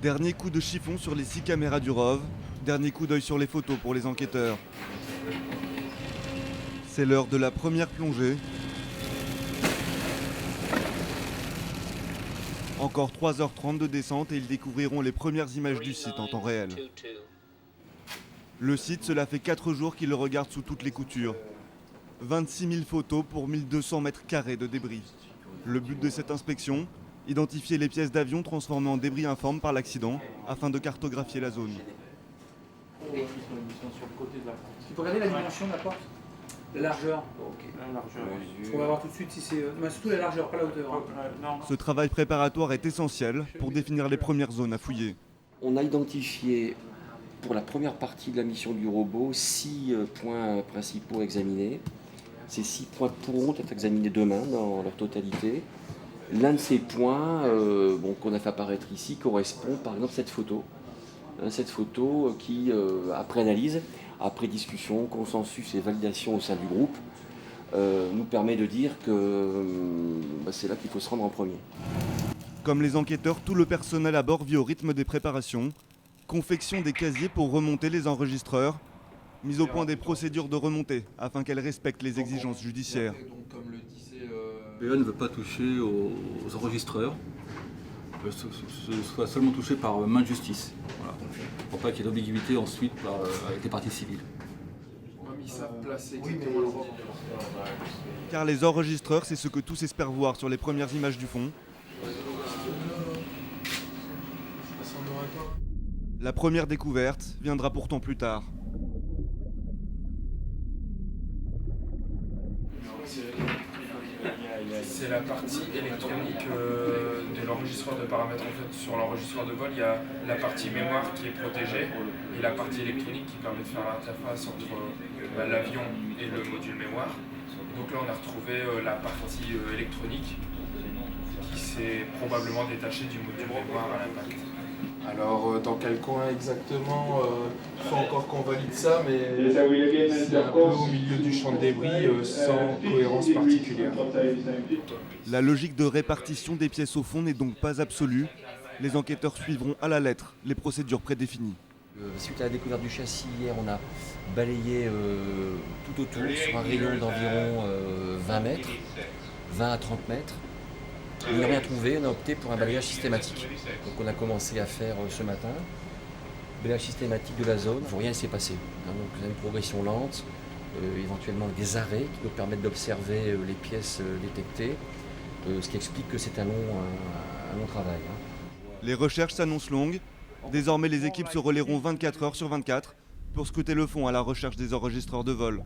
Dernier coup de chiffon sur les 6 caméras du ROV, dernier coup d'œil sur les photos pour les enquêteurs. C'est l'heure de la première plongée. Encore 3h30 de descente et ils découvriront les premières images du site en temps réel. Le site, cela fait 4 jours qu'ils le regardent sous toutes les coutures. 26 000 photos pour 1200 mètres carrés de débris. Le but de cette inspection, identifier les pièces d'avion transformées en débris informes par l'accident afin de cartographier la zone. Tu peux regarder la dimension de la porte? La largeur? On va voir tout de suite si c'est... Mais surtout la largeur, pas la hauteur. Ce travail préparatoire est essentiel pour définir les premières zones à fouiller. On a identifié pour la première partie de la mission du robot 6 points principaux à examiner. Ces 6 points pourront être examinés demain dans leur totalité. L'un de ces points qu'on a fait apparaître ici correspond par exemple à cette photo. Cette photo qui, après analyse, après discussion, consensus et validation au sein du groupe, nous permet de dire que c'est là qu'il faut se rendre en premier. Comme les enquêteurs, tout le personnel à bord vit au rythme des préparations. Confection des casiers pour remonter les enregistreurs. Mise au point des procédures de remontée afin qu'elles respectent les exigences judiciaires. PE ne veut pas toucher aux enregistreurs, soit seulement touché par main de justice. Voilà. Pour pas qu'il y ait d'ambiguïté ensuite avec les parties civiles. Car les enregistreurs, c'est ce que tous espèrent voir sur les premières images du fond. La première découverte viendra pourtant plus tard. C'est la partie électronique de l'enregistreur de paramètres. En fait, sur l'enregistreur de vol, il y a la partie mémoire qui est protégée et la partie électronique qui permet de faire l'interface entre l'avion et le module mémoire. Donc là, on a retrouvé la partie électronique qui s'est probablement détachée du module mémoire à l'impact. Alors, dans quel coin exactement il faut encore qu'on valide ça, mais c'est un peu au milieu du champ de débris, sans cohérence particulière. La logique de répartition des pièces au fond n'est donc pas absolue. Les enquêteurs suivront à la lettre les procédures prédéfinies. Suite à la découverte du châssis hier, on a balayé tout autour sur un rayon d'environ 20 mètres, 20 à 30 mètres. Il n'y a rien trouvé, on a opté pour un balayage systématique. Donc on a commencé à faire ce matin, balayage systématique de la zone, rien ne s'est passé. Donc on a une progression lente, éventuellement des arrêts qui nous permettent d'observer les pièces détectées, ce qui explique que c'est un long travail. Les recherches s'annoncent longues. Désormais, les équipes se relayeront 24 heures sur 24 pour scruter le fond à la recherche des enregistreurs de vol.